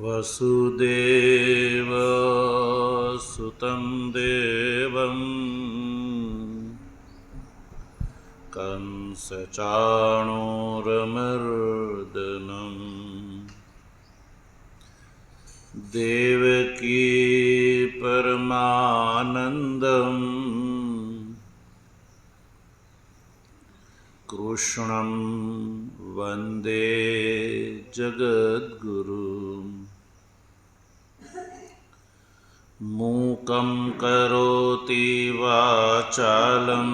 वसुदेवसुतं देवं कंसचाणूरमर्दनं देवकी परमानन्दं कृष्णं वन्दे जगद्गुरुम्। मूकं करोति वाचालं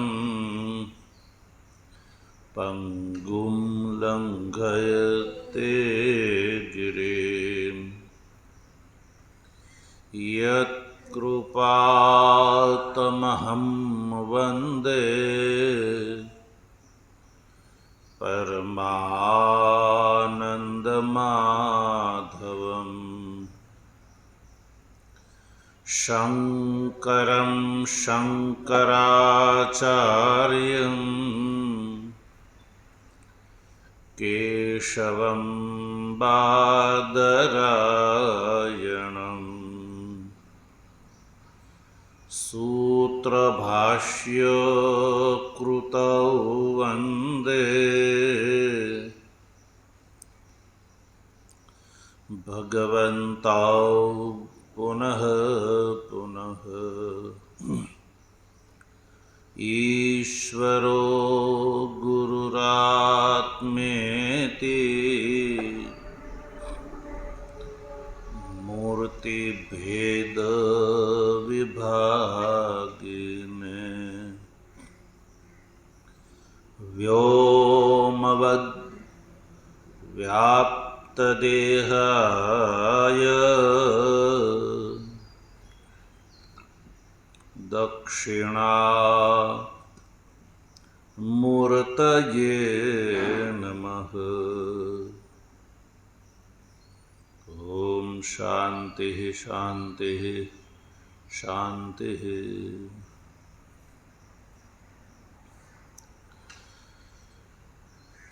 पङ्गुं लङ्घयते गिरिं यत्कृपातमहं वन्दे परमानन्दमाधवम्। शङ्करं शङ्कराचार्यं केशवं बादरायणं सूत्रभाष्य कृतौ वन्दे भगवन्तौ पुनः पुनः। ईश्वरो गुरुरात्मेति मूर्तिभेद विभागिने व्योमवद् व्याप्तदेहाय दक्षिणामूर्तये नमः। ओम शांति शांति शांति।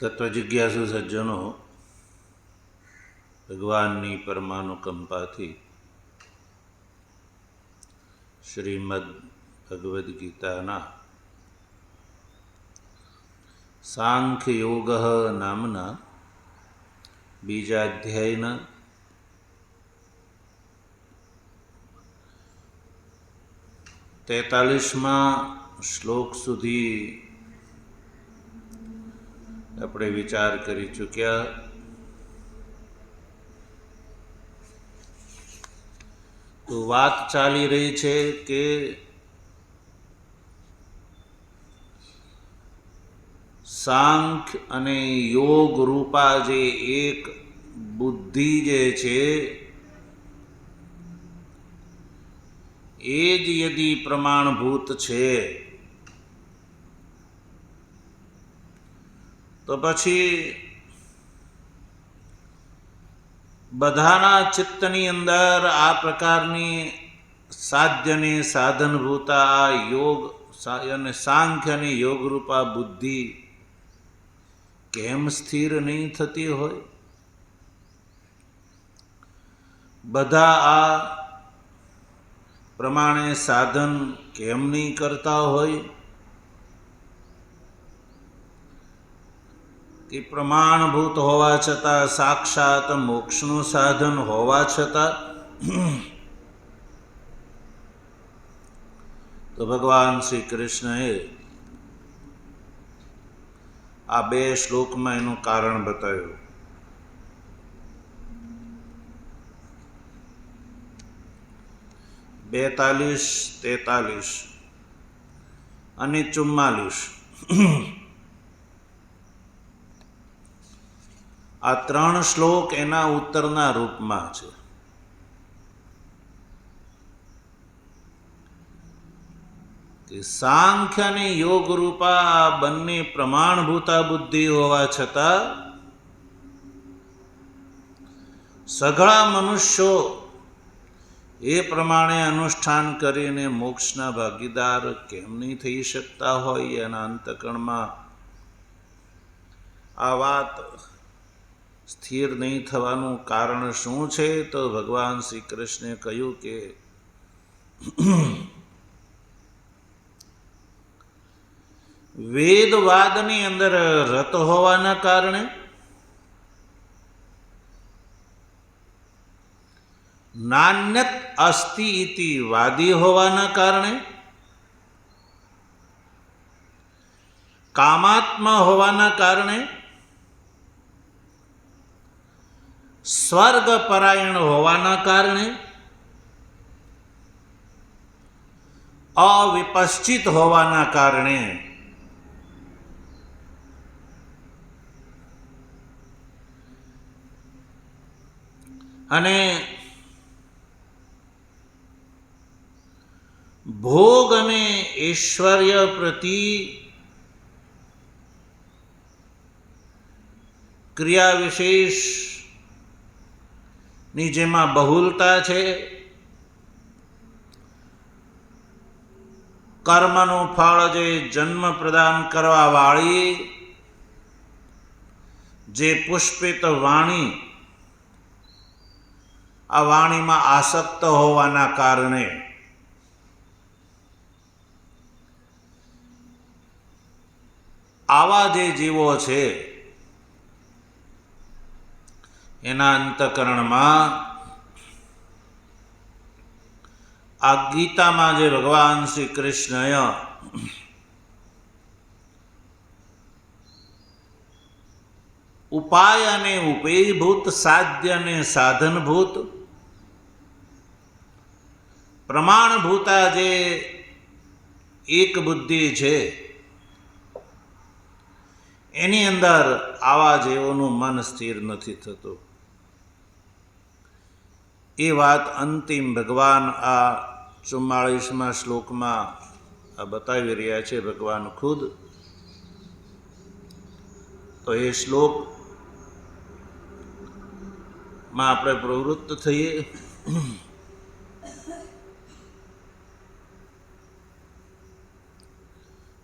तत्वजिज्ञासु सज्जनों, भगवाननी परमानुकंपाथी શ્રીમદ ભગવદ્ ગીતાના સાંખ્ય યોગ નામના બીજા અધ્યાયના 43મા શ્લોક સુધી આપણે વિચાર કરી ચૂક્યા. તો વાત ચાલી રહી છે કે સાંખ્ય અને યોગ રૂપા જે એક બુદ્ધિ જે છે એ જ યદિ પ્રમાણભૂત છે તો પછી બધાના ચિત્તની અંદર આ પ્રકારની સાધ્યને સાધનભૂતા યોગ અને સાંખ્ય અને યોગરૂપા બુદ્ધિ કેમ સ્થિર નહીં થતી હોય? બધા આ પ્રમાણે સાધન કેમ નહીં કરતા હોય? કે પ્રમાણભૂત હોવા છતાં, સાક્ષાત મોક્ષનું સાધન હોવા છતાં તો ભગવાન શ્રી કૃષ્ણએ આ બે શ્લોકમાં એનું કારણ બતાવ્યું. બેતાલીસ, 43 અને 44 આ 3 શ્લોક એના ઉત્તરના રૂપમાં છે. કે સાંખ્ય અને યોગ રૂપા આ બંને પ્રમાણભૂતા બુદ્ધિ હોવા છતાં સઘળા મનુષ્યો એ પ્રમાણે અનુષ્ઠાન કરીને મોક્ષના ભાગીદાર કેમ નહીં થઈ શકતા હોય? એના અંતકરણમાં આ વાત સ્થિર નહીં થવાનું કારણ શું છે? તો ભગવાન શ્રી કૃષ્ણે કહ્યું કે વેદવાદની અંદર રત હોવાના કારણે, નાન્યત અસ્તિ ઇતિ વાદી હોવાના કારણે, કામાત્મા હોવાના કારણે, સ્વર્ગ પરાયણ હોવાના કારણે, અવિપશ્ચિત હોવાના કારણે, અને ભોગ અને ઐશ્વર્ય પ્રતિ ક્રિયા વિશેષની જેમાં બહુલતા છે, કર્મનું ફળ જે જન્મ પ્રદાન કરવા વાળી જે પુષ્પિત વાણી, આ વાણીમાં આસક્ત હોવાના કારણે આવા જે જીવો છે એના અંતઃકરણમાં આ ગીતામાં જે ભગવાન શ્રી કૃષ્ણએ ઉપાય અને ઉપેયભૂત, સાધ્ય અને સાધનભૂત, પ્રમાણભૂતા જે એક બુદ્ધિ છે એની અંદર આવા જેઓનું મન સ્થિર નથી થતું. એ વાત અંતિમ ભગવાન આ 44મા શ્લોકમાં બતાવી રહ્યા છે, ભગવાન ખુદ. તો એ શ્લોકમાં આપણે પ્રવૃત્ત થઈએ.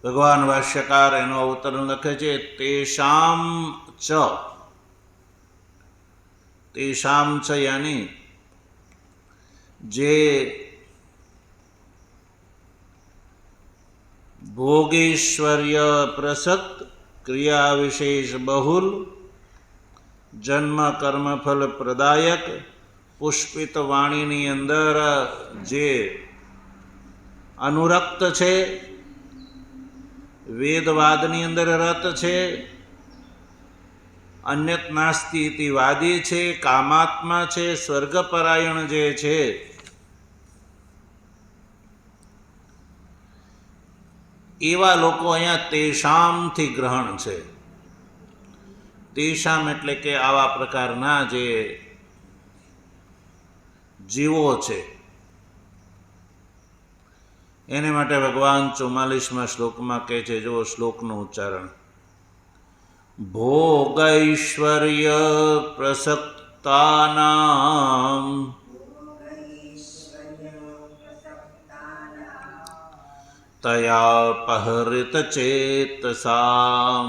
ભગવાન ભાષ્યકાર એનો અવતરણ લખે છે, તેષામ ચ યાની જે ભોગેશ્વર્ય પ્રસક્ત, ક્રિયા વિશેષ બહુલ, જન્મ કર્મફલ પ્રદાયક, પુષ્પિત વાણીની અંદર જે અનુરક્ત છે, વેદવાદની અંદર રત છે, અન્યત નાસ્તિ ઇતિ વાદી છે, કામાત્મા છે, સ્વર્ગપરાયણ જે છે, એવા લોકો અહીંયા તેષામથી ગ્રહણ છે. તેષામ એટલે કે આવા પ્રકારના જે જીવો છે એને માટે ભગવાન 44મા શ્લોકમાં કહે છે, જો શ્લોકનું ઉચ્ચારણ, ભોગૈશ્વર્ય પ્રસક્તાનામ તયાપહૃત ચેતસામ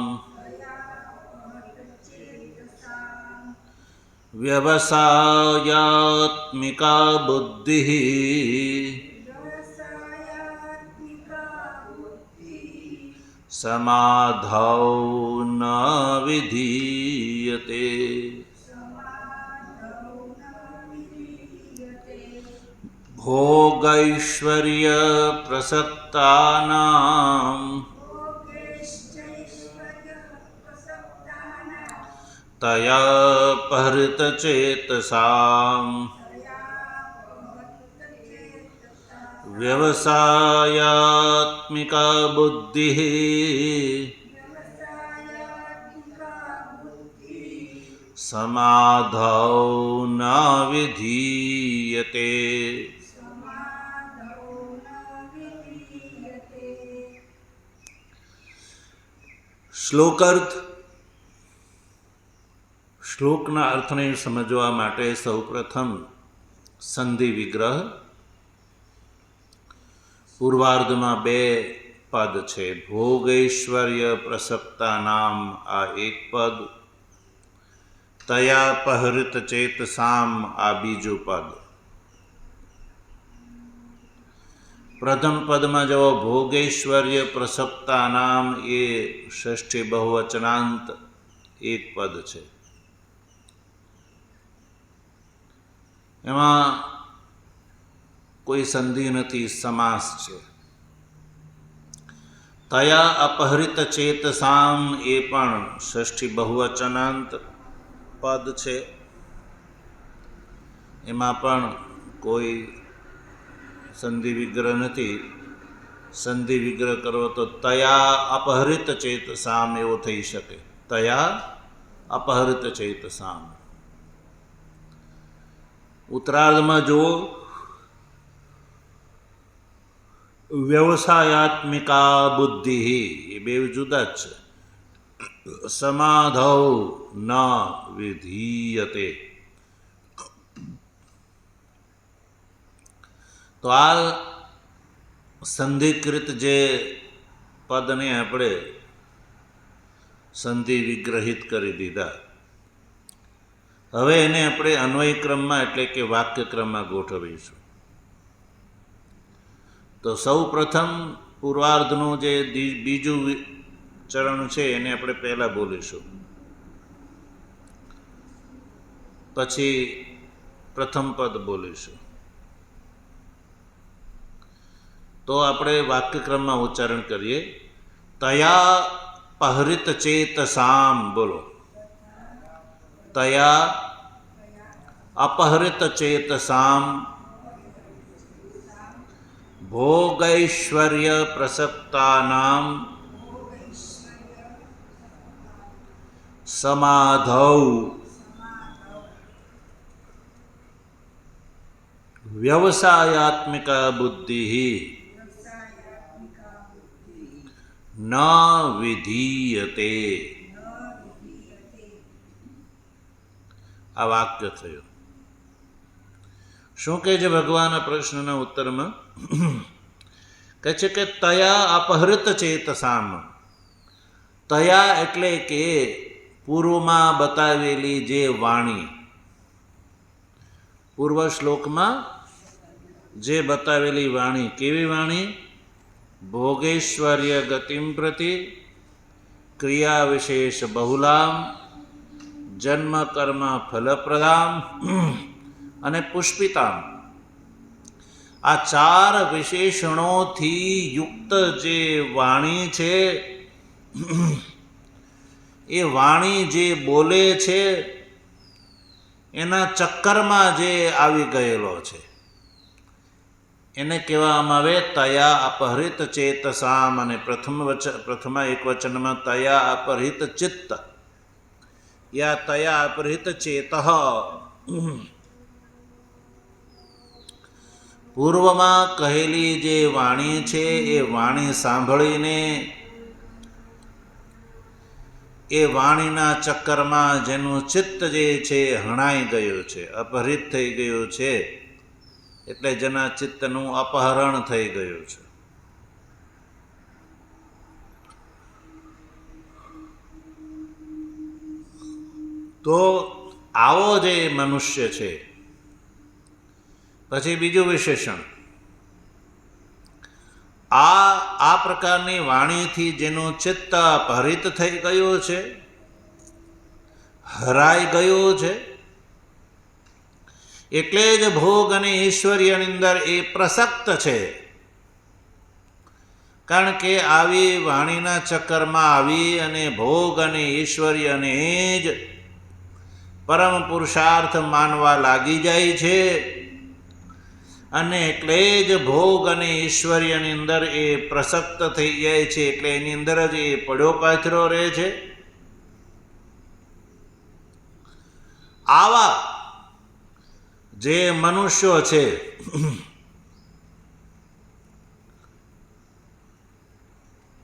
વ્યવસાયાત્મિકા બુદ્ધિ સમાધૌ ન વિધીયતે. ભોગૈશ્વર્ય પ્રસક્તાનામ તયાપહૃત ચેતસામ વ્યવસાયાત્મિકા બુદ્ધિ સમાધૌ ન વિધીયતે. શ્લોકાર્થ. શ્લોકના અર્થને સમજવા માટે સૌપ્રથમ સંધિ વિગ્રહ. પૂર્વાર્ધમાં 2 પદ છે. ભોગૈશ્વર્ય પ્રસક્તા નામ આ એક પદ, તયાપહૃત ચેતસામ આ બીજું પદ. પ્રથમ પદમાં જો ભોગેશ્વર્ય પ્રસક્તાનામ એ ષષ્ઠી બહુવચનાંત એક પદ છે. એમાં કોઈ સંધિ નથી, સમાસ છે. તયા અપહૃત ચેતસામ એ પણ ષષ્ઠી બહુવચનાંત પદ છે. એમાં પણ કોઈ સંધિ વિગ્રહ નથી. સંધિ વિગ્રહ કરવો તો તયા અપહૃત ચેતસામ એવો થઈ શકે. તયા અપહૃત ચેતસામ. ઉત્તરાર્ધમાં જુઓ, વ્યવસાયાત્મિકા બુદ્ધિ એ બે જુદા જ છે. સમાધૌ ન વિધીયતે. તો આ સંધિકૃત જે પદને આપણે સંધિ વિગ્રહિત કરી દીધા. હવે એને આપણે અન્વય ક્રમમાં એટલે કે વાક્યક્રમમાં ગોઠવીશું. તો સૌ પ્રથમ પૂર્વાર્ધનું જે બીજું ચરણ છે એને આપણે પહેલાં બોલીશું. પછી પ્રથમ પદ બોલીશું. તો આપણે વાક્યક્રમમાં ઉચ્ચારણ કરીએ. તયા પહૃત ચેતસામ બોલો. તયા અપહૃત ચેતસામ ભોગૈશ્વર્ય પ્રસક્તાનામ સમાધૌ વ્યવસાયાત્મિકા બુદ્ધિ ન વિધીયતે. આ વાક્ય થયું. શું કહે છે ભગવાન આ પ્રશ્નના ઉત્તરમાં? કહે છે કે તયા અપહૃત ચેતસામ. તયા એટલે કે પૂર્વમાં બતાવેલી જે વાણી, પૂર્વ શ્લોકમાં જે બતાવેલી વાણી. કેવી વાણી? ભોગેશ્વર્ય ગતિમ પ્રતિ ક્રિયા વિશેષ બહુલામ જન્મ કર્મ ફલપ્રદામ અને પુષ્પિતામ. આ ચાર વિશેષણોથી યુક્ત જે વાણી છે, એ વાણી જે બોલે છે એના ચક્કરમાં જે આવી ગયેલો છે એને કહેવામાં આવે તયા અપહૃત ચેતસામ. અને પ્રથમ એક વચનમાં તયા અપહૃત ચિત્ત યા તયા અપહૃત ચેત. પૂર્વમાં કહેલી જે વાણી છે એ વાણી સાંભળીને એ વાણીના ચક્કરમાં જેનું ચિત્ત જે છે હણાઈ ગયું છે, અપહૃત થઈ ગયું છે, એટલે જેના ચિત્તનું અપહરણ થઈ ગયું છે. તો આવો જે મનુષ્ય છે. પછી બીજું વિશેષણ, આ પ્રકારની વાણીથી જેનું ચિત્ત અપહરિત થઈ ગયું છે, હરાઈ ગયું છે, એટલે જ ભોગ અને ઐશ્વર્યની અંદર એ પ્રસક્ત છે. કારણ કે આવી વાણીના ચક્કરમાં આવી અને ભોગ અને ઐશ્વર્યને જ પરમ પુરુષાર્થ માનવા લાગી જાય છે. અને એટલે જ ભોગ અને ઐશ્વર્યની અંદર એ પ્રસક્ત થઈ જાય છે. એટલે એની અંદર જ એ પડ્યો પાથરો રહે છે. આવા જે મનુષ્યો છે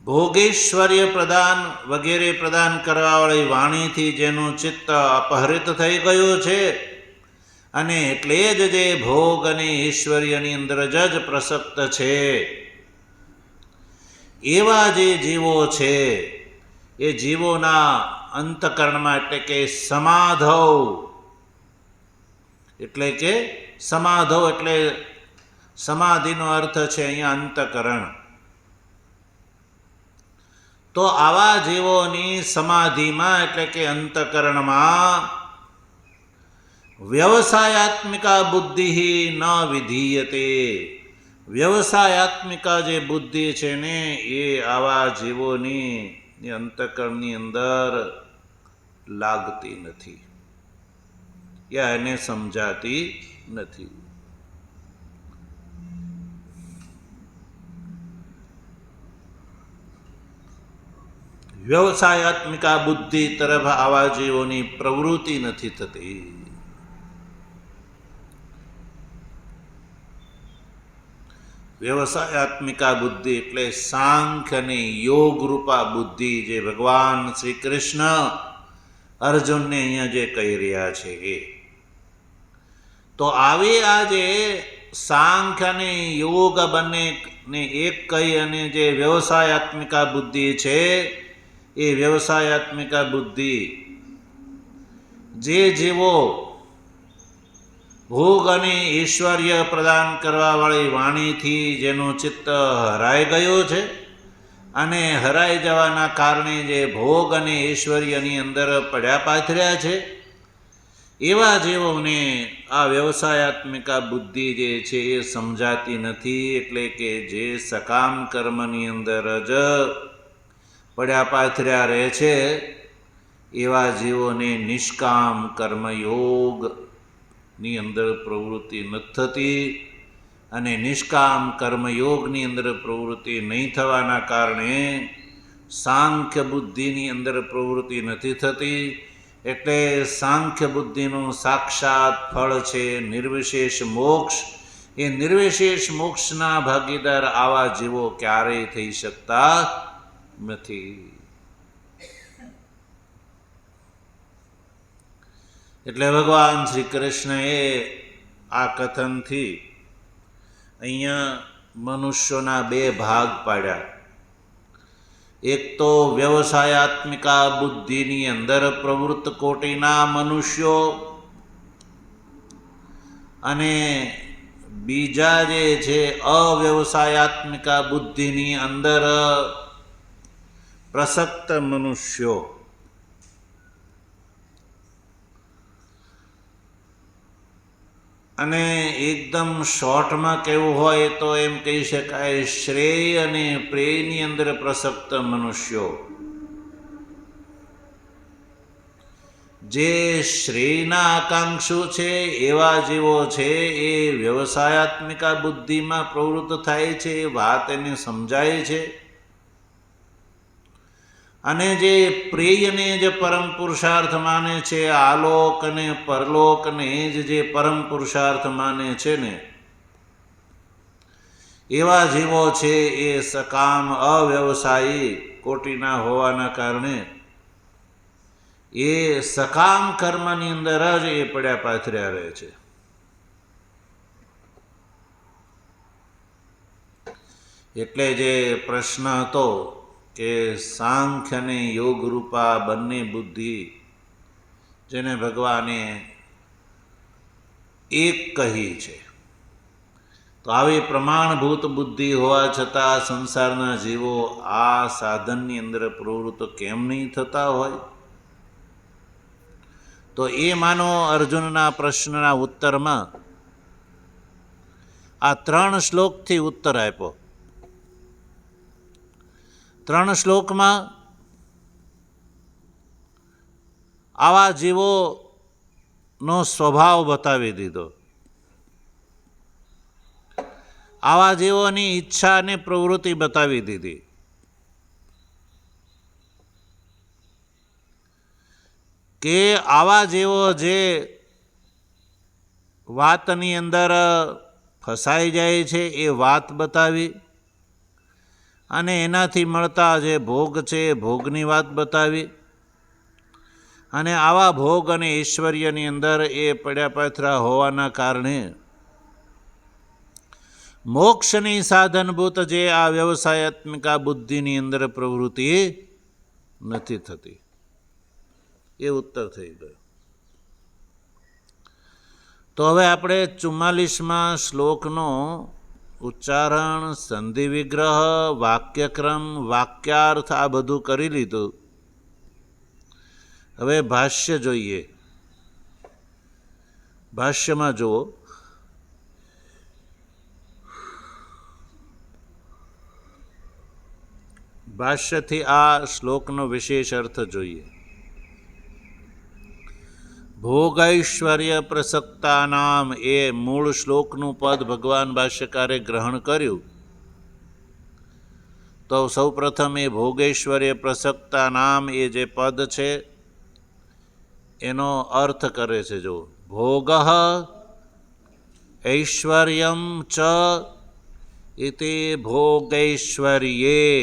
ભોગેશ્વર્ય પ્રદાન વગેરે પ્રદાન કરવાવાળી વાણીથી જેનું ચિત્ત અપહરિત થઈ ગયું છે અને એટલે જ જે ભોગ અને ઐશ્વર્યની અંદર જ પ્રસક્ત છે, એવા જે જીવો છે એ જીવોના અંતકરણમાં એટલે કે સમાધૌ, એટલે કે સમાધૌ એટલે સમાધિનો અર્થ છે અહીંયા અંતકરણ. તો આવા જીવોની સમાધિમાં એટલે કે અંતકરણમાં વ્યવસાયાત્મિકા બુદ્ધિ ન વિધીયતે, વ્યવસાયાત્મિકા જે બુદ્ધિ છે ને એ આવા જીવોની અંતકરણની અંદર લાગતી નથી, યા એને સમજાતી નથી. વ્યવસાયાત્મિકા બુદ્ધિ તરફ આવા જીવોની પ્રવૃત્તિ નથી થતી. વ્યવસાયાત્મિકા બુદ્ધિ એટલે સાંખ્ય અને યોગ રૂપા બુદ્ધિ જે ભગવાન શ્રી કૃષ્ણ અર્જુનને અહીંયા જે કહી રહ્યા છે એ. તો આવી આ જે સાંખ્ય અને યોગ બંનેને એક કહી અને જે વ્યવસાયાત્મિકા બુદ્ધિ છે એ વ્યવસાયાત્મિકા બુદ્ધિ જે જીવો ભોગ અને ઐશ્વર્ય પ્રદાન કરવાવાળી વાણીથી જેનું ચિત્ત હરાઈ ગયું છે અને હરાઈ જવાના કારણે જે ભોગ અને ઐશ્વર્યની અંદર પડ્યા પાથર્યા છે એવા જીવોને આ વ્યવસાયાત્મિકા બુદ્ધિ જે છે એ સમજાતી નથી. એટલે કે જે સકામ કર્મની અંદર જ પડ્યા પાથર્યા રહે છે એવા જીવોને નિષ્કામ કર્મયોગની અંદર પ્રવૃત્તિ નથી થતી. અને નિષ્કામ કર્મયોગની અંદર પ્રવૃત્તિ નહીં થવાના કારણે સાંખ્ય બુદ્ધિની અંદર પ્રવૃત્તિ નથી થતી. એટલે સાંખ્ય બુદ્ધિનું સાક્ષાત ફળ છે નિર્વિશેષ મોક્ષ. એ નિર્વિશેષ મોક્ષના ભાગીદાર આવા જીવો ક્યારેય થઈ શકતા નથી. એટલે ભગવાન શ્રી કૃષ્ણએ આ કથનથી અહીંયા મનુષ્યોના બે ભાગ પાડ્યા. એક તો વ્યવસાયાત્મિકા બુદ્ધિની અંદર પ્રવૃત્ત કોટીના મનુષ્યો અને બીજા જે છે અવ્યવસાયાત્મિકા બુદ્ધિની અંદર પ્રસક્ત મનુષ્યો. અને એકદમ શોર્ટમાં કહેવું હોય તો એમ કહી શકાય શ્રેય અને પ્રેયની અંદર પ્રસક્ત મનુષ્યો. જે શ્રેયના આકાંક્ષુ છે એવા જીવો છે એ વ્યવસાયાત્મિકા બુદ્ધિમાં પ્રવૃત્ત થાય છે, એ વાત એને સમજાય છે. અને જે પ્રેયને જે પરમ પુરુષાર્થ માને છે, આલોક અને પરલોકને જે પરમ પુરુષાર્થ માને છે ને એવા જીવો છે એ સકામ અવ્યવસાયી કોટીના હોવાના કારણે એ સકામ કર્મની અંદર જ એ પડ્યા પાથર્યા રહે છે. એટલે જે પ્રશ્ન હતો કે સાંખ્ય અને યોગ રૂપા બંને બુદ્ધિ જેને ભગવાને એક કહી છે, તો આવી પ્રમાણભૂત બુદ્ધિ હોવા છતાં સંસારના જીવો આ સાધનની અંદર પ્રવૃત્ત કેમ નહીં થતા હોય? તો એ માનો અર્જુનના પ્રશ્નના ઉત્તરમાં આ 3 શ્લોકથી ઉત્તર આપ્યો. 3 શ્લોકમાં આવા જીવોનો સ્વભાવ બતાવી દીધો, આવા જીવોની ઈચ્છા અને પ્રવૃત્તિ બતાવી દીધી. કે આવા જીવો જે વાતની અંદર ફસાઈ જાય છે એ વાત બતાવી, અને એનાથી મળતા જે ભોગ છે એ ભોગની વાત બતાવી, અને આવા ભોગ અને ઐશ્વર્યની અંદર એ પડ્યા પાથરા હોવાના કારણે મોક્ષની સાધનભૂત જે આ વ્યવસાયાત્મિકા બુદ્ધિની અંદર પ્રવૃત્તિ નથી થતી. એ ઉત્તર થઈ ગયો. તો હવે આપણે 44મા શ્લોકનો ઉચ્ચારણ, સંધિ વિગ્રહ, વાક્યક્રમ, વાક્યાર્થ આ બધું કરી લીધું. હવે ભાષ્ય જોઈએ. ભાષ્યમાં જુઓ, ભાષ્યથી આ શ્લોકનો વિશેષ અર્થ જોઈએ. ભોગૈશ્વર્ય પ્રસક્તાનામ એ મૂળ શ્લોકનું પદ ભગવાન ભાષ્યકારે ગ્રહણ કર્યું. તો સૌપ્રથમ એ ભોગૈશ્વર્ય પ્રસક્તાનામ એ જે પદ છે એનો અર્થ કરે છે. જો ભોગ ઐશ્વર્યમ ચ ઇતિ ભોગૈશ્વર્યે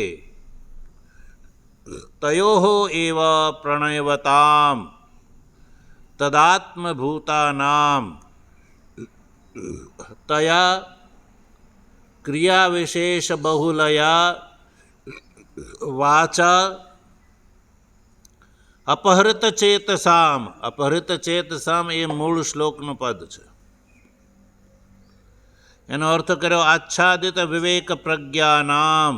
તયોઃ એવ પ્રણયવતામ તદાત્મભૂતાનામ તયા ક્રિયાવિશેષ બહુલયા વાચા અપહૃત ચેતસામ. અપહૃત ચેતસામ એ મૂળ શ્લોકનું પદ છે. એનો અર્થ કર્યો આચ્છાદિત વિવેક પ્રજ્ઞાનામ.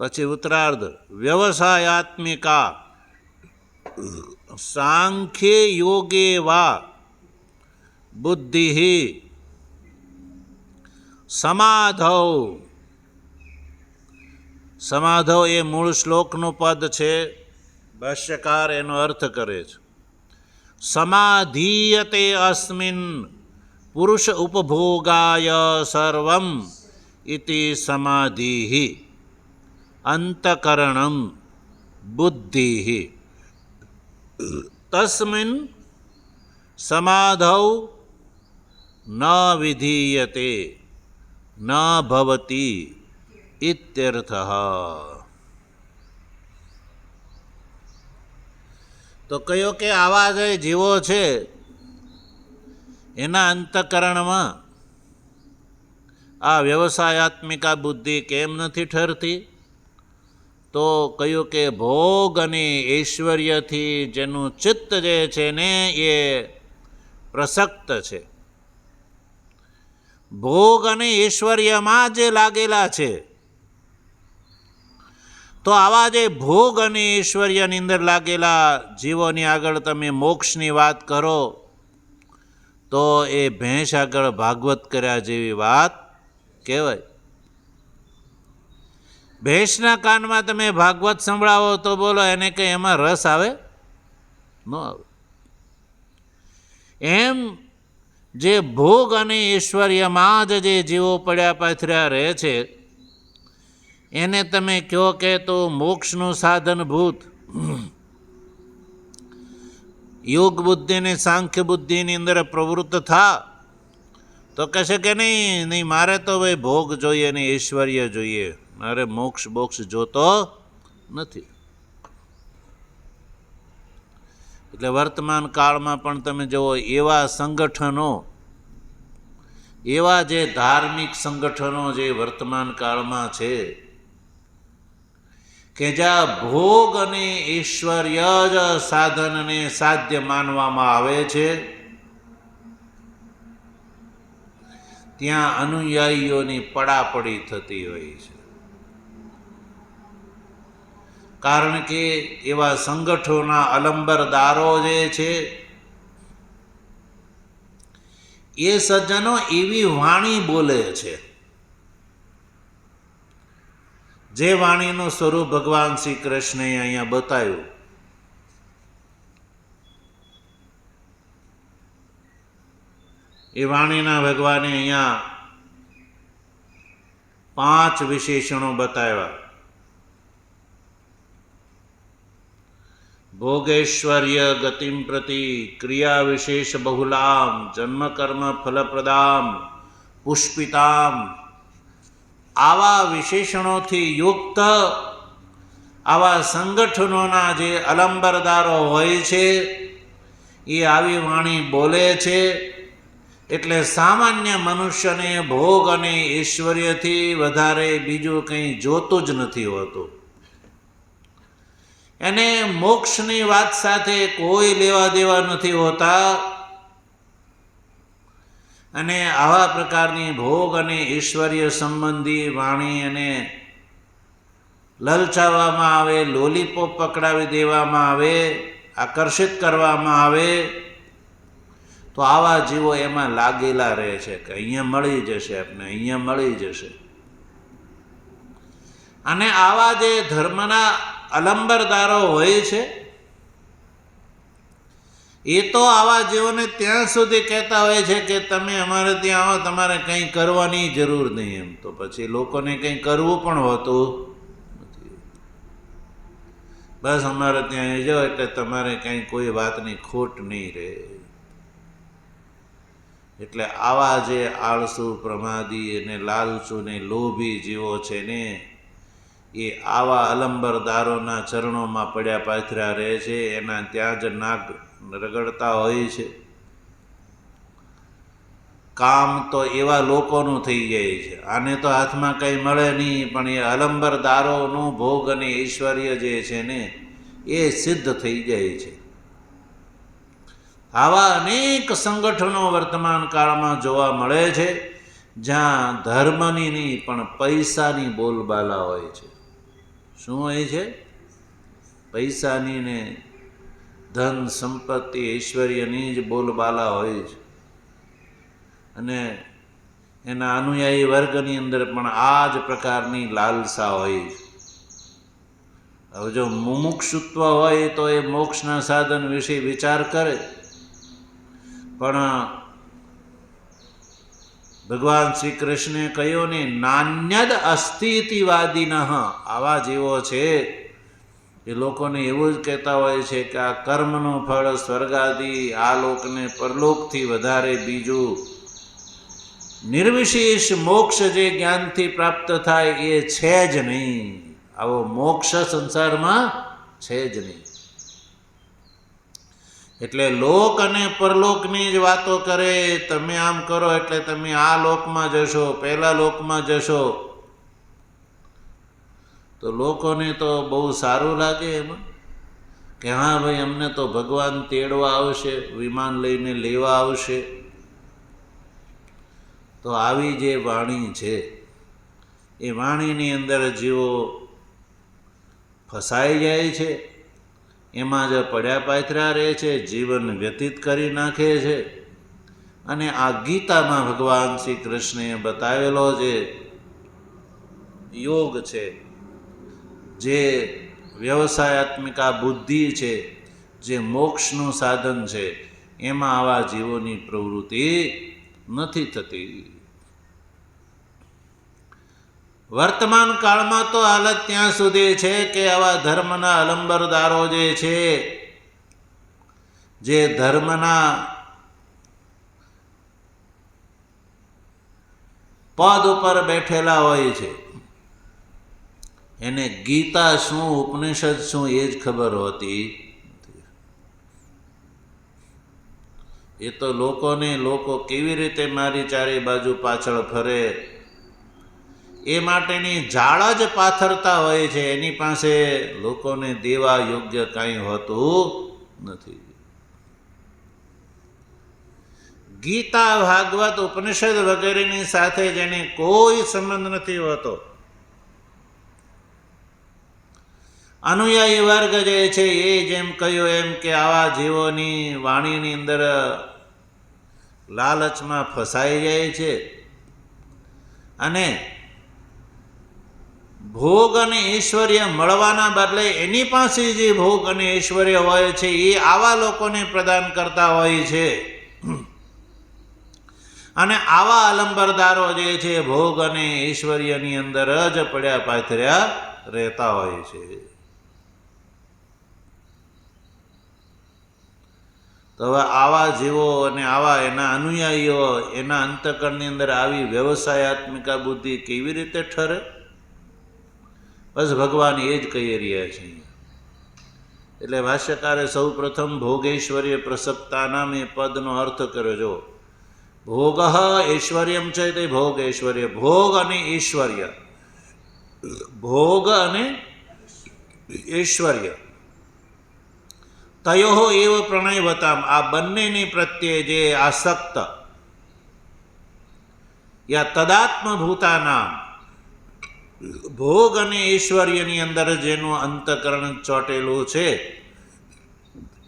પછી ઉત્તરાર્ધ વ્યવસાયાત્મિકા સાંખ્ય યોગે વા બુદ્ધિ સમાધૌ. સમાધૌ એ મૂળ શ્લોકનું પદ છે. ભાષ્યકાર એનો અર્થ કરે છે સમાધીયતે અસ્મિન પુરુષ ઉપભોગાય સર્વમ ઇતિ સમાધિ અંતકરણમ બુદ્ધિ તસ્મિન સમાધૌ ન વિધીયતે ન ભવતી ઇત્યર્થઃ. તો કયો કે આવા જે જીવો છે એના અંતઃકરણમાં આ વ્યવસાયાત્મિકા બુદ્ધિ કેમ નથી ઠરતી? તો કહ્યું કે ભોગ અને ઐશ્વર્યથી જેનું ચિત્ત જે છે ને એ પ્રસક્ત છે. ભોગ અને ઐશ્વર્યમાં જે લાગેલા છે. તો આવા જે ભોગ અને ઐશ્વર્યની અંદર લાગેલા જીવોની આગળ તમે મોક્ષની વાત કરો તો એ ભેંસ આગળ ભાગવત કર્યા જેવી વાત કહેવાય. ભેંસના કાનમાં તમે ભાગવત સંભળાવો તો બોલો એને કંઈ એમાં રસ આવે? ન આવે. એમ જે ભોગ અને ઐશ્વર્યમાં જ જે જીવો પડ્યા પાથર્યા રહે છે એને તમે કહો કે તો મોક્ષનું સાધનભૂત યોગ બુદ્ધિ ને સાંખ્ય બુદ્ધિની અંદર પ્રવૃત્ત થા તો કહેશે કે નહીં મારે તો ભાઈ ભોગ જોઈએ ને ઐશ્વર્ય જોઈએ, મારે મોક્ષ બોક્ષ જોતો નથી. એટલે વર્તમાન કાળમાં પણ તમે જુઓ એવા સંગઠનો, એવા જે ધાર્મિક સંગઠનો જે વર્તમાન કાળમાં છે કે જ્યાં ભોગ અને ઐશ્વર્ય જ સાધનને સાધ્ય માનવામાં આવે છે, ત્યાં અનુયાયીઓની પડાપડી થતી હોય છે. કારણ કે એવા સંગઠનોના અલંબરદારો જે છે એ સજ્જનો એવી વાણી બોલે છે જે વાણીનું સ્વરૂપ ભગવાન શ્રી કૃષ્ણએ અહીંયા બતાવ્યું. એ વાણીના ભગવાને અહીંયા 5 વિશેષણો બતાવ્યા. ભોગૈશ્વર્ય ગતિમ પ્રતિ ક્રિયા વિશેષ બહુલામ જન્મ કર્મ ફલપ્રદામ પુષ્પિતામ. આવા વિશેષણોથી યુક્ત આવા સંગઠનોના જે અલંબરદારો હોય છે એ આવી વાણી બોલે છે. એટલે સામાન્ય મનુષ્યને ભોગ અને ઐશ્વર્યથી વધારે બીજું કંઈ જોતું જ નથી હોતું. એને મોક્ષની વાત સાથે કોઈ લેવા દેવા નથી હોતા. અને આવા પ્રકારની ભોગ અને ઈશ્વરીય સંબંધી વાણી અને લલચાવવામાં આવે, લોલીપોપ પકડાવી દેવામાં આવે, આકર્ષિત કરવામાં આવે તો આવા જીવો એમાં લાગેલા રહે છે કે અહીંયા મળી જશે, આપને અહીંયા મળી જશે. અને આવા જે ધર્મના અલંબરદારો હોય છે એ તો આવા જીવોને ત્યાં સુધી કહેતા હોય છે કે તમે અમારે ત્યાં આવો, તમારે કંઈ કરવાની જરૂર નહીં. એમ તો પછી લોકોને કંઈ કરવું પણ હોતું નથી. બસ અમારે ત્યાં જાઓ એટલે તમારે કંઈ કોઈ વાતની ખોટ નહીં રહે. એટલે આવા જે આળસુ, પ્રમાદી અને લાલચુ ને લોભી જીવો છે ને એ આવા અલંબરદારોના ચરણોમાં પડ્યા પાથર્યા રહે છે. એના ત્યાં જ નાગ રગડતા હોય છે. કામ તો એવા લોકોનું થઈ જાય છે. આને તો હાથમાં કંઈ મળે નહીં, પણ એ અલંબરદારોનું ભોગ અને ઐશ્વર્ય જે છે ને એ સિદ્ધ થઈ જાય છે. આવા અનેક સંગઠનો વર્તમાન કાળમાં જોવા મળે છે જ્યાં ધર્મની નહીં પણ પૈસાની બોલબાલા હોય છે. શું હોય છે? પૈસાની ને ધન સંપત્તિ ઐશ્વર્યની જ બોલબાલા હોય છે. અને એના અનુયાયી વર્ગની અંદર પણ આ જ પ્રકારની લાલસા હોય છે. હવે જો મુમુક્ષુત્વ હોય તો એ મોક્ષના સાધન વિશે વિચાર કરે, પણ ભગવાન શ્રી કૃષ્ણે કહ્યું ને નાન્યદ અસ્થિતિવાદીન, આવા જેવો છે એ લોકોને એવું જ કહેતા હોય છે કે આ કર્મનું ફળ સ્વર્ગાદી આ લોકને પરલોકથી વધારે બીજું નિર્વિશેષ મોક્ષ જે જ્ઞાનથી પ્રાપ્ત થાય એ છે જ નહીં. આવો મોક્ષ સંસારમાં છે જ નહીં. એટલે લોક અને પરલોકની જ વાતો કરે. તમે આમ કરો એટલે તમે આ લોકમાં જશો, પહેલા લોકમાં જશો. તો લોકોને તો બહુ સારું લાગે એમાં કે હા ભાઈ અમને તો ભગવાન તેડવા આવશે, વિમાન લઈને લેવા આવશે. તો આવી જે વાણી છે એ વાણીની અંદર જીવો ફસાઈ જાય છે, એમાં જ પડ્યા પાથર્યા રહે છે, જીવન વ્યતીત કરી નાખે છે. અને આ ગીતામાં ભગવાન શ્રી કૃષ્ણે બતાવેલો જે યોગ છે, જે વ્યવસાયાત્મિકા બુદ્ધિ છે, જે મોક્ષનું સાધન છે, એમાં આવા જીવોની પ્રવૃત્તિ નથી થતી. વર્તમાન કાળમાં તો હાલત ત્યાં સુધી છે કે આવા ધર્મના અલંબરદારો જે છે, જે ધર્મના પદ ઉપર બેઠેલા હોય છે, એને ગીતા શું, ઉપનિષદ શું એ જ ખબર હોતી. એ તો લોકો કેવી રીતે મારી ચારે બાજુ પાછળ ફરે એ માટેની જાળ જ પાથરતા હોય છે. એની પાસે લોકોને દેવા યોગ્ય કાંઈ હોતું નથી. ગીતા, ભાગવત, ઉપનિષદ વગેરેની સાથે જેને કોઈ સંબંધ નથી હોતો, અનુયાયી વર્ગ જે છે એ જેમ કહ્યું એમ કે આવા જીવોની વાણીની અંદર લાલચમાં ફસાઈ જાય છે. અને ભોગ અને ઐશ્વર્ય મળવાના બદલે એની પાસે જે ભોગ અને ઐશ્વર્ય હોય છે એ આવા લોકોને પ્રદાન કરતા હોય છે. અને આવા અલંબરદારો જે છે ભોગ અને ઐશ્વર્યની અંદર જ પડ્યા પાથર્યા રહેતા હોય છે. તો હવે આવા જીવો અને આવા એના અનુયાયીઓ એના અંતકરણની અંદર આવી વ્યવસાયાત્મિકા બુદ્ધિ કેવી રીતે ઠરે? બસ ભગવાન એ જ કહી રહ્યા છે. એટલે ભાષ્યકારે સૌ પ્રથમ ભોગૈશ્વર્ય પ્રસક્તા નામ એ પદનો અર્થ કર્યો. જો ભોગ ઐશ્વર્યમ છે તે ભોગ ઐશ્વર્ય, ભોગ અને ઐશ્વર્ય, ભોગ અને ઐશ્વર્ય તયો એવ પ્રણયવતામ, આ બંનેની પ્રત્યે જે આસક્ત યા તદાત્મભૂતાનામ, ભોગ અને ઐશ્વર્યની અંદર જેનું અંતકરણ ચોટેલું છે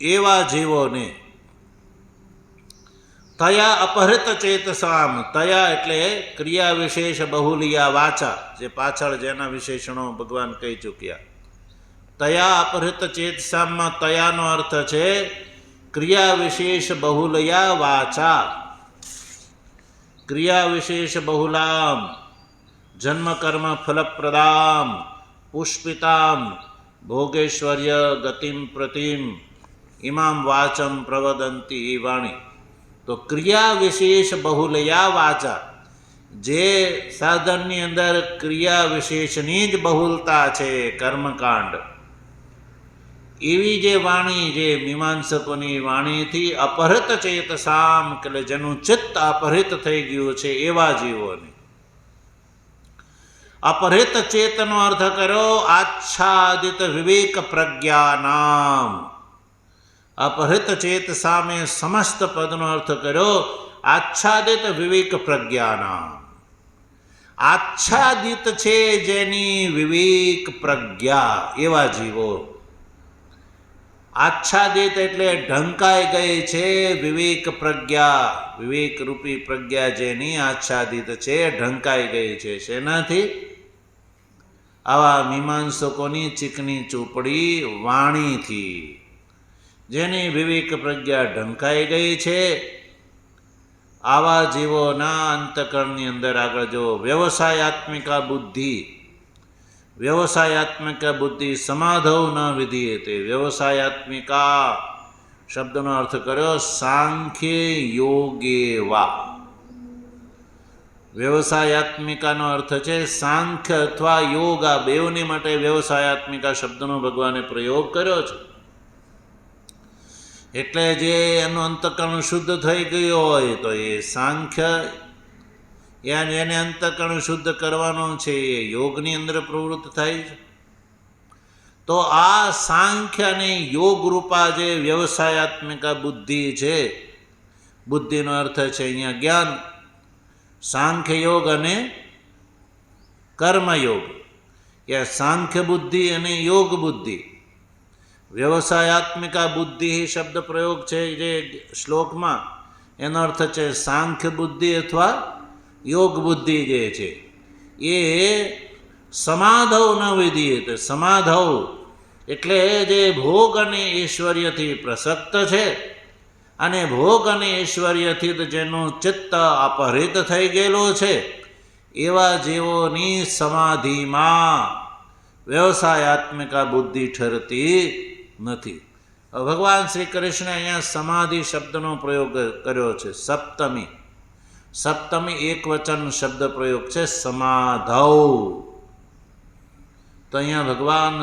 એવા જીવોને તયા અપહૃત ચેતસામ, તયા એટલે ક્રિયા વિશેષ બહુલિયા વાચા, જે પાછળ જેના વિશેષણો ભગવાન કહી ચૂક્યા. તયા અપહૃત ચેતસામમાં તયાનો અર્થ છે ક્રિયા વિશેષ બહુલયા વાચા, ક્રિયા વિશેષ બહુલામ, જન્મ કર્મ ફલપ્રદામ, પુષ્પિતામ, ભોગેશ્વર્ય ગતિમ પ્રતિમ, ઇમામ વાચમ પ્રવદંતી એ વાણી. તો ક્રિયા વિશેષ બહુલયા વાચા, જે સાધનની અંદર ક્રિયા વિશેષની જ બહુલતા છે, કર્મકાંડ, એવી જે વાણી, જે મીમાંસકોની વાણીથી અપહૃત ચેતસામ, એટલે જેનું ચિત્ત અપહૃત થઈ ગયું છે એવા જીવોને. અપહૃત ચેતનો અર્થ કર્યો આચ્છાદિત વિવેક પ્રજ્ઞાનામ. અપહૃત ચેત સામે સમસ્ત પદનો અર્થ કર્યો આચ્છાદિત વિવેક પ્રજ્ઞાનામ. આચ્છાદિત છે જેની વિવેક પ્રજ્ઞા, એવા જીવો. આચ્છાદિત એટલે ઢંકાઈ ગઈ છે વિવેક પ્રજ્ઞા, વિવેક રૂપી પ્રજ્ઞા જેની આચ્છાદિત છે, ઢંકાઈ ગઈ છે. શેનાથી? આવા મીમાંસકોની ચીકની ચોપડી વાણીથી, જેની વિવેક પ્રજ્ઞા ઢંકાઈ ગઈ છે, આવા જીવોના અંતકરણની અંદર આગળ જો વ્યવસાયાત્મિકા બુદ્ધિ, વ્યવસાયાત્મિકા બુદ્ધિ સમાધૌ ન વિધીયતે. વ્યવસાયાત્મિકા શબ્દનો અર્થ કર્યો સાંખ્ય યોગેવા. વ્યવસાયાત્મિકાનો અર્થ છે સાંખ્ય અથવા યોગ, આ બેઉની માટે વ્યવસાયાત્મિકા શબ્દનો ભગવાને પ્રયોગ કર્યો છે. એટલે જે એનું અંતકરણ શુદ્ધ થઈ ગયું હોય તો એ સાંખ્ય, એને અંતકરણ શુદ્ધ કરવાનું છે, એ યોગની અંદર પ્રવૃત્ત થાય છે. તો આ સાંખ્ય અને યોગ રૂપા જે વ્યવસાયાત્મિકા બુદ્ધિ છે, બુદ્ધિનો અર્થ છે અહીંયા જ્ઞાન, સાંખ્ય યોગ અને કર્મયોગ, એ સાંખ્ય બુદ્ધિ અને યોગ બુદ્ધિ. વ્યવસાયાત્મિકા બુદ્ધિ શબ્દ પ્રયોગ છે જે શ્લોકમાં, એનો અર્થ છે સાંખ્ય બુદ્ધિ અથવા યોગ બુદ્ધિ જે છે એ સમાધૌ ન વિધીયતે. સમાધૌ એટલે જે ભોગ અને ઐશ્વર્યથી પ્રસક્ત છે અને ભોગ અને ઐશ્વર્યથી જેનું ચિત્ત અપહૃત થઈ ગયેલું છે, એવા જીવોની સમાધિમાં વ્યવસાયાત્મિકા બુદ્ધિ ઠરતી નથી. ભગવાન શ્રી કૃષ્ણે અહીંયા સમાધિ શબ્દનો પ્રયોગ કર્યો છે. સપ્તમી, સપ્તમી એક વચન શબ્દ પ્રયોગ છે સમાધૌ. તો અહીંયા ભગવાન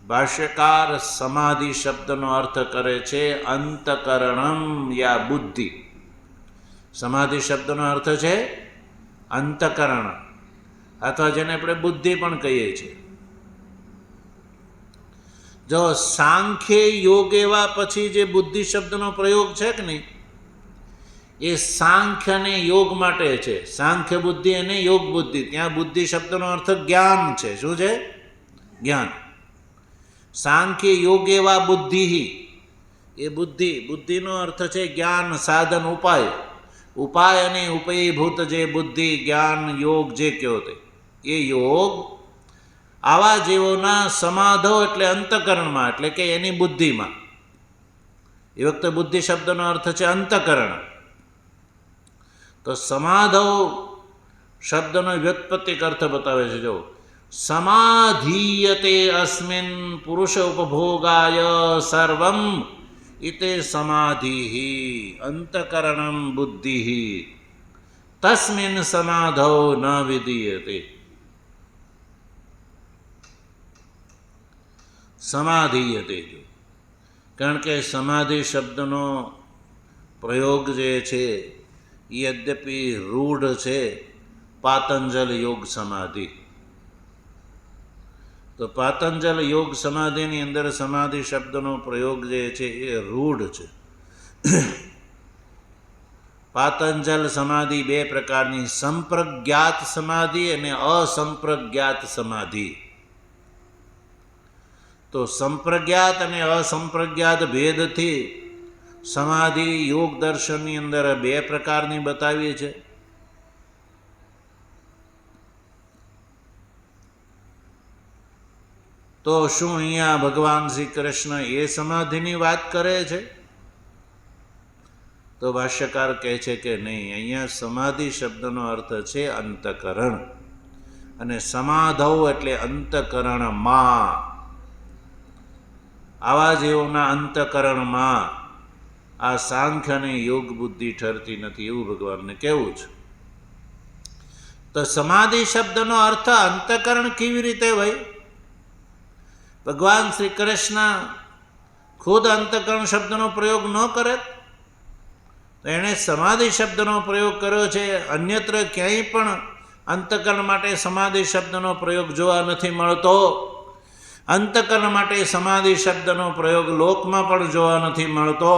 ભાષ્યકાર સમાધિ શબ્દનો અર્થ કરે છે અંતકરણમ યા બુદ્ધિ. સમાધિ શબ્દનો અર્થ છે અંતકરણ, અથવા જેને આપણે બુદ્ધિ પણ કહીએ છીએ. જો સાંખ્ય યોગ એવા પછી જે બુદ્ધિ શબ્દનો પ્રયોગ છે કે નહીં, એ સાંખ્ય અને યોગ માટે છે. સાંખ્ય બુદ્ધિ અને યોગ બુદ્ધિ, ત્યાં બુદ્ધિ શબ્દનો અર્થ જ્ઞાન છે. શું છે? જ્ઞાન. સાંખ્ય યોગ એવા બુદ્ધિ, એ બુદ્ધિ, બુદ્ધિનો અર્થ છે જ્ઞાન, સાધન, ઉપાય. ઉપાય અને ઉપયભૂત જે બુદ્ધિ, જ્ઞાન, યોગ જે કહો તે, એ યોગ આવા જીવોના સમાધો એટલે અંતકરણમાં, એટલે કે એની બુદ્ધિમાં. એ વખતે બુદ્ધિ શબ્દનો અર્થ છે અંતકરણ. તો સમાધૌ શબ્દનો વ્યુત્પત્તિક અર્થ બતાવે છે. જો સમાધીયતે અસ્મિન પુરુષ ઉપભોગાય સર્વમ ઇતે સમાધિ અંતકરણમ બુદ્ધિ તસ્મિન સમાધૌ ન વિધીયતે. સમાધિયતે, જો કારણ કે સમાધિ શબ્દનો પ્રયોગ જે છે એ યદ્યપિ રૂઢ છે પાતંજલ યોગ સમાધિ. તો પાતંજલ યોગ સમાધિની અંદર સમાધિ શબ્દનો પ્રયોગ જે છે એ રૂઢ છે. પાતંજલ સમાધિ બે પ્રકારની, સંપ્રજ્ઞાત સમાધિ અને અસંપ્રજ્ઞાત સમાધિ. તો સંપ્રજ્ઞાત અને અસંપ્રજ્ઞાત ભેદથી સમાધિ યોગ દર્શનની અંદર બે પ્રકારની બતાવી છે. તો શું અહીંયા ભગવાન શ્રી કૃષ્ણ એ સમાધિની વાત કરે છે? તો ભાષ્યકાર કહે છે કે નહીં, અહીંયા સમાધિ શબ્દનો અર્થ છે અંતકરણ, અને સમાધૌ એટલે અંતકરણમાં. આવા જેઓના અંતકરણમાં આ સાંખ્ય અને યોગ બુદ્ધિ ઠરતી નથી, એવું ભગવાનને કહેવું છે. તો સમાધિ શબ્દનો અર્થ અંતકરણ કેવી રીતે હોય? ભગવાન શ્રી કૃષ્ણ ખુદ અંતકરણ શબ્દનો પ્રયોગ ન કરે તો એણે સમાધિ શબ્દનો પ્રયોગ કર્યો છે. અન્યત્ર ક્યાંય પણ અંતકરણ માટે સમાધિ શબ્દનો પ્રયોગ જોવા નથી મળતો. અંતકરણ માટે સમાધિ શબ્દનો પ્રયોગ લોકમાં પણ જોવા નથી મળતો.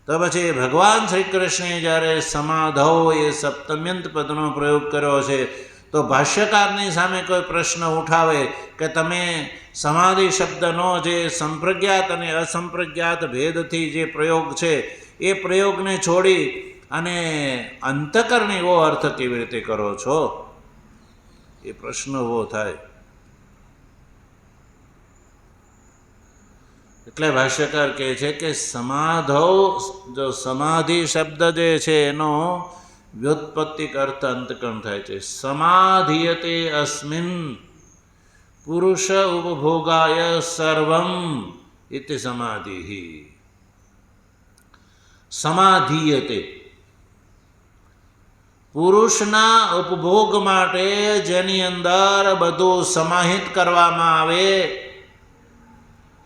તો પછી ભગવાન શ્રી કૃષ્ણે જ્યારે સમાધૌ એ સપ્તમ્યંત પદનો પ્રયોગ કર્યો છે, તો ભાષ્યકારની સામે કોઈ પ્રશ્ન ઉઠાવે કે તમે સમાધિ શબ્દનો જે સંપ્રજ્ઞાત અને અસંપ્રજ્ઞાત ભેદથી જે પ્રયોગ છે એ પ્રયોગને છોડી અને અંતકરણ એવો અર્થ કેવી રીતે કરો છો? એ પ્રશ્ન એવો થાય. એટલે ભાષ્યકાર કહે છે કે સમાધૌ, જો સમાધિ શબ્દ જે છે એનો વ્યુત્પત્તિક અર્થ અંતકરણ થાય છે. સમાધિયતે અસ્મિન પુરુષ ઉપભોગાય સર્વમ ઇતિ સમાધિ. સમાધિયતે પુરુષના ઉપભોગ માટે જેની અંદર બધું સમાહિત કરવામાં આવે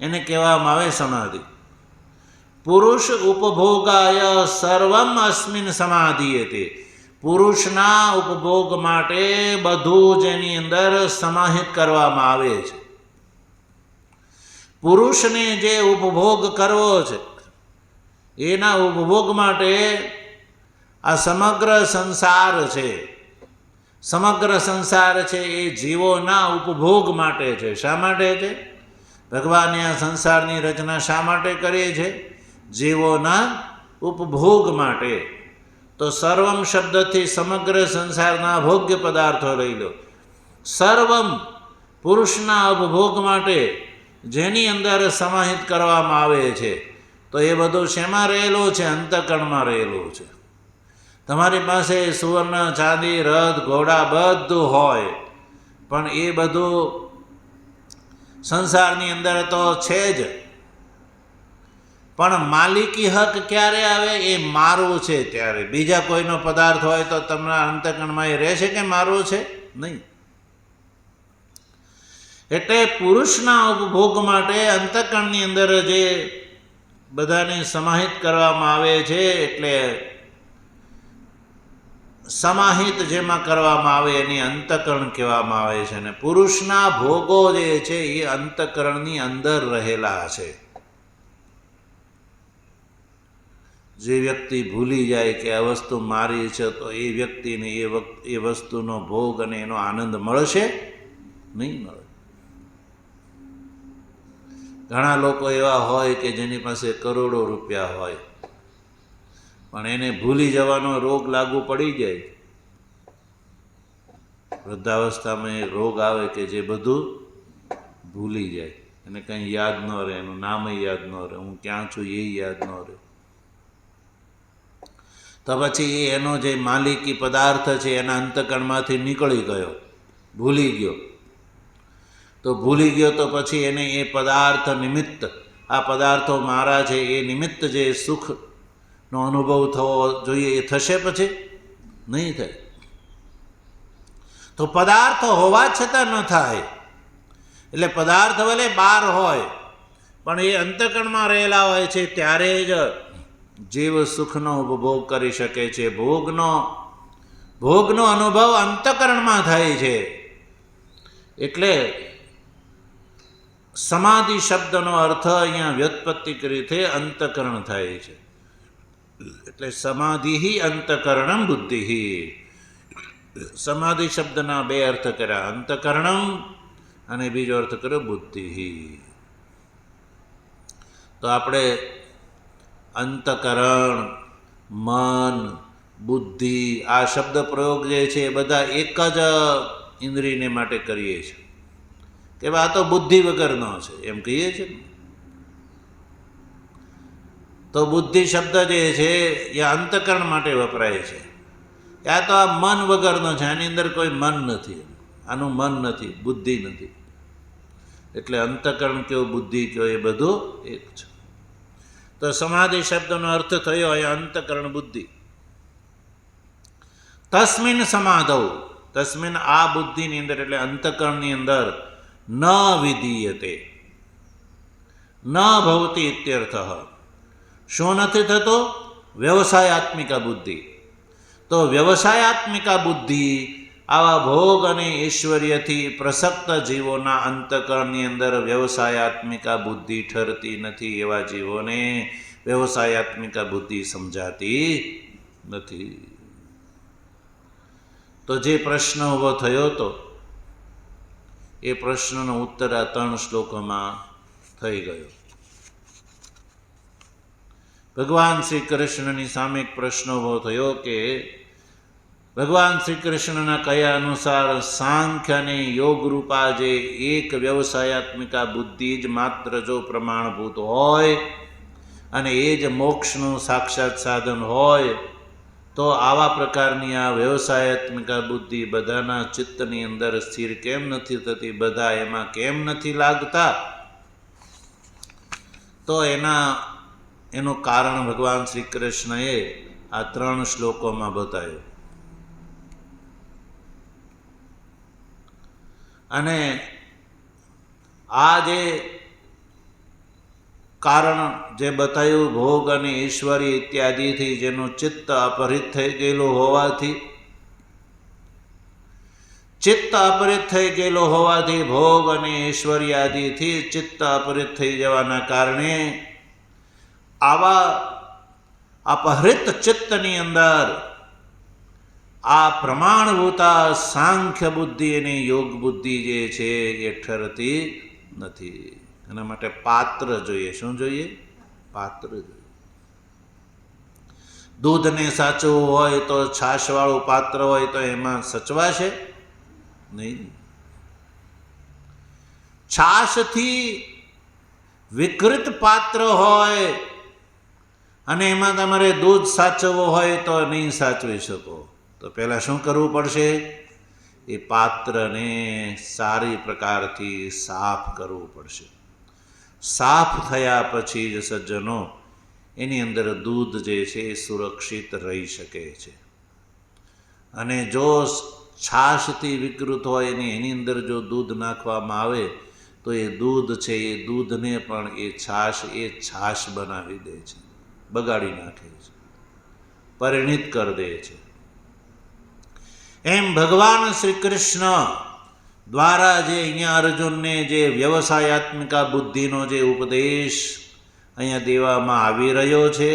એને કહેવામાં આવે સમાધિ. પુરુષ ઉપભોગાય સર્વમ અસ્મિન સમાધિયતે. પુરુષના ઉપભોગ માટે બધું જેની અંદર સમાહિત કરવામાં આવે છે. પુરુષને જે ઉપભોગ કરવો છે એના ઉપભોગ માટે આ સમગ્ર સંસાર છે. સમગ્ર સંસાર છે એ જીવોના ઉપભોગ માટે છે. શા માટે છે? ભગવાને આ સંસારની રચના શા માટે કરી છે? જીવોના ઉપભોગ માટે. તો સર્વમ શબ્દથી સમગ્ર સંસારના ભોગ્ય પદાર્થો લઈ લો. સર્વમ પુરુષના ઉપભોગ માટે જેની અંદર સમાહિત કરવામાં આવે છે, તો એ બધું શેમાં રહેલું છે? અંતકરણમાં રહેલું છે. તમારી પાસે સુવર્ણ, ચાંદી, રથ, ઘોડા બધું હોય, પણ એ બધું સંસારની અંદર તો છે જ, પણ માલિકી હક ક્યારે આવે? એ મારું છે ત્યારે. બીજા કોઈનો પદાર્થ હોય તો તમારા અંતકરણમાં એ રહેશે કે મારું છે? નહીં. એટલે પુરુષના ઉપભોગ માટે અંતકરણની અંદર જે બધાને સમાહિત કરવામાં આવે છે, એટલે સમાહિત જેમાં કરવામાં આવે એની અંતકરણ કહેવામાં આવે છે. અને પુરુષના ભોગો જે છે એ અંતકરણની અંદર રહેલા છે. જે વ્યક્તિ ભૂલી જાય કે આ વસ્તુ મારી છે, તો એ વ્યક્તિને એ વસ્તુનો ભોગ અને એનો આનંદ મળશે નહીં મળે. ઘણા લોકો એવા હોય કે જેની પાસે કરોડો રૂપિયા હોય, પણ એને ભૂલી જવાનો રોગ લાગુ પડી જાય. વૃદ્ધાવસ્થામાં એ રોગ આવે કે જે બધું ભૂલી જાય, એને કંઈ યાદ ન રહે, એનું નામ યાદ ન રહે, હું ક્યાં છું એ યાદ ન રહે. તો પછી એનો જે માલિકી પદાર્થ છે એના અંતકરણમાંથી નીકળી ગયો, ભૂલી ગયો. તો ભૂલી ગયો તો પછી એને એ પદાર્થ નિમિત્ત, આ પદાર્થો મારા છે એ નિમિત્ત જે સુખનો અનુભવ થવો જોઈએ એ થશે? પછી નહીં થાય. તો પદાર્થો હોવા છતાં ન થાય. એટલે પદાર્થ ભલે બહાર હોય પણ એ અંતકરણમાં રહેલા હોય છે, ત્યારે જ જીવ સુખનો ઉપભોગ કરી શકે છે. ભોગનો અનુભવ અંતકરણમાં થાય છે. એટલે સમાધિ શબ્દનો અર્થ અહીંયા વ્યુત્પત્તિ કરી છે અંતકરણ થાય છે. એટલે સમાધિ અંતકરણમ બુદ્ધિ. સમાધિ શબ્દના બે અર્થ કર્યા, અંતકરણમ અને બીજો અર્થ કર્યો બુદ્ધિ. તો આપણે અંતકરણ, મન, બુદ્ધિ આ શબ્દ પ્રયોગ જે છે એ બધા એક જ ઇન્દ્રિયને માટે કરીએ છીએ કે આ તો બુદ્ધિ વગરનો છે એમ કહીએ છીએ. તો બુદ્ધિ શબ્દ જે છે એ અંતકરણ માટે વપરાય છે. આ તો આ મન વગરનો છે, આની અંદર કોઈ મન નથી, આનું મન નથી, બુદ્ધિ નથી. એટલે અંતકરણ કયો બુદ્ધિ કયો એ બધું એક છે. તો સમાધિ શબ્દનો અર્થ થયો એ અંતકરણ બુદ્ધિ. તસ્મિન સમાધૌ, તસ્મિન આ બુદ્ધિની અંદર એટલે અંતકરણની અંદર ન વિધીયતે ન ભવતી ઇત્યર્થ. શું નથી થતો? વ્યવસાયાત્મિકા બુદ્ધિ. તો વ્યવસાયાત્મિકા બુદ્ધિ આવા ભોગ અને ઐશ્વર્યથી પ્રસક્ત જીવોના અંતકરણની અંદર વ્યવસાયાત્મિકા બુદ્ધિ ઠરતી નથી. એવા જીવોને વ્યવસાયાત્મિકા બુદ્ધિ સમજાતી નથી. તો જે પ્રશ્ન ઊભો થયો હતો એ પ્રશ્નનો ઉત્તર આ 3 શ્લોકોમાં થઈ ગયો. ભગવાન શ્રી કૃષ્ણની સામે એક પ્રશ્ન ઊભો થયો કે ભગવાન શ્રી કૃષ્ણના કયા અનુસાર સાંખ્ય અને યોગ રૂપા જે એક વ્યવસાયાત્મિકા બુદ્ધિ જ માત્ર જો પ્રમાણભૂત હોય અને એ જ મોક્ષનું સાક્ષાત સાધન હોય તો આવા પ્રકારની આ વ્યવસાયાત્મિકા બુદ્ધિ બધાના ચિત્તની અંદર સ્થિર કેમ નથી થતી, બધા એમાં કેમ નથી લાગતા? તો એનું કારણ ભગવાન શ્રી કૃષ્ણએ આ 3 શ્લોકોમાં બતાવ્યું. અને આ જે કારણ જે બતાવ્યું ભોગ અને ઈશ્વરી ઇત્યાદિથી જેનું ચિત્ત અપહરિત થઈ ગયેલું હોવાથી, ચિત્ત અપહરિત થઈ ગયેલું હોવાથી ભોગ અને ઐશ્વર્યાદિથી ચિત્ત અપહરિત થઈ જવાના કારણે આવા અપહૃત ચિત્તની અંદર આ પ્રમાણભૂતા સાંખ્ય બુદ્ધિ અને યોગ બુદ્ધિ જે છે એ ઠરતી નથી. એના માટે પાત્ર જોઈએ. શું જોઈએ? પાત્ર જોઈએ. દૂધને સાચવવું હોય તો છાશવાળું પાત્ર હોય તો એમાં સચવાશે નહીં. છાશથી વિકૃત પાત્ર હોય અને એમાં તમારે દૂધ સાચવવું હોય તો નહીં સાચવી શકો. તો પહેલાં શું કરવું પડશે? એ પાત્રને સારી પ્રકારથી સાફ કરવું પડશે. સાફ થયા પછી જ સજ્જનો એની અંદર દૂધ જે છે એ સુરક્ષિત રહી શકે છે. અને જો છાશથી વિકૃત હોય અને એની અંદર જો દૂધ નાખવામાં આવે તો એ દૂધ છે એ દૂધને પણ એ છાશ બનાવી દે છે, બગાડી નાખે છે, પરિણિત કરી દે છે. એમ ભગવાન શ્રી કૃષ્ણ દ્વારા જે અહીંયા અર્જુનને જે વ્યવસાયાત્મિકા બુદ્ધિનો જે ઉપદેશ અહીંયા દેવામાં આવી રહ્યો છે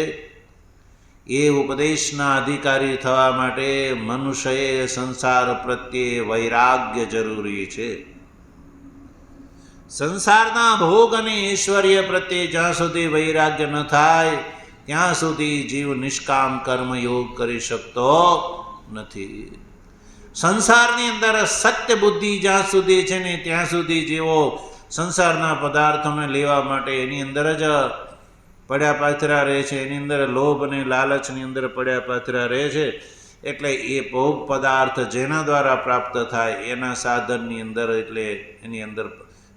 એ ઉપદેશના અધિકારી થવા માટે મનુષ્યએ સંસાર પ્રત્યે વૈરાગ્ય જરૂરી છે. સંસારના ભોગ અને ઐશ્વર્ય પ્રત્યે જ્યાં સુધી વૈરાગ્ય ન થાય ત્યાં સુધી જીવ નિષ્કામ કર્મયોગ કરી શકતો નથી. સંસારની અંદર સત્ય બુદ્ધિ જ્યાં સુધી છે ને ત્યાં સુધી જેવો સંસારના પદાર્થોને લેવા માટે એની અંદર જ પડ્યા પાથરા રહે છે, એની અંદર લોભ અને લાલચની અંદર પડ્યા પાથરા રહે છે. એટલે એ ભોગ પદાર્થ જેના દ્વારા પ્રાપ્ત થાય એના સાધનની અંદર એટલે એની અંદર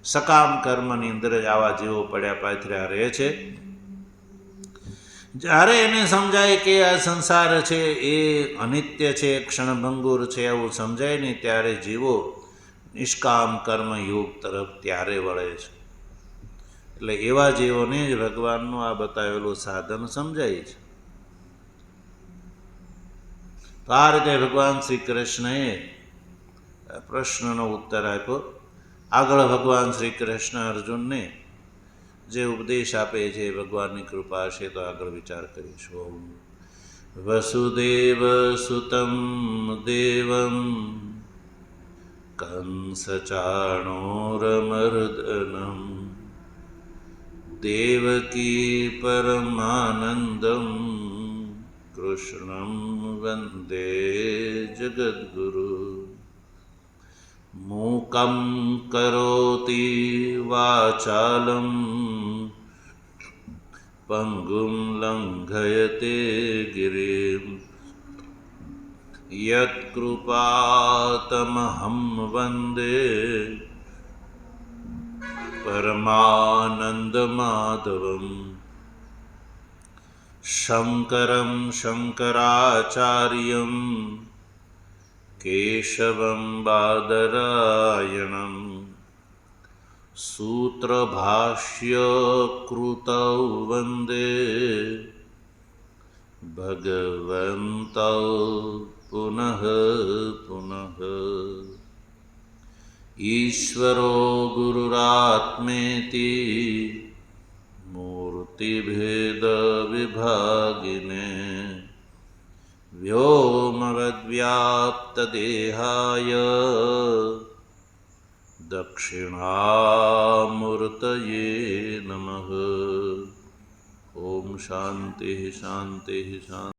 સકામ કર્મની અંદર જ આવા જીવો પડ્યા પાથરા રહે છે. જ્યારે એને સમજાય કે આ સંસાર છે એ અનિત્ય છે, ક્ષણભંગુર છે એવું સમજાય ને ત્યારે જીવો નિષ્કામ કર્મ યોગ તરફ ત્યારે વળે છે. એટલે એવા જીવોને જ ભગવાનનું આ બતાવેલું સાધન સમજાય છે. તો આ રીતે ભગવાન શ્રી કૃષ્ણએ પ્રશ્નનો ઉત્તર આપ્યો. આગળ ભગવાન શ્રી કૃષ્ણ અર્જુનને જે ઉપદેશ આપે છે ભગવાનની કૃપા છે તો આગળ વિચાર કરીશું. વસુદેવ સુતમ દેવમ કંસચાણૂરમર્દનમ દેવકી પરમાનંદમ કૃષ્ણં વંદે જગદ્ગુરુ. મૂકં કરોતિ વાચાલં પંગું લંઘયતે ગિરિમ યત્કૃપાતમહં વંદે પરમાનંદમાધવમ. શંકરં શંકરાચાર્યં કેશવં બાદરાયણં સૂત્રભાષ્યકૃતૌ વંદે ભગવन्तૌ પુનઃ પુનઃ. ઈશ્વરો ગુરુરાત્મેતિ મૂર્તિભેદ વિભાગિને વ્યોમવદ્વ્યાપ્તદેહાય દક્ષિણામૂર્તયે નમઃ. ઓમ શાંતિ શાંતિ શાંતિ.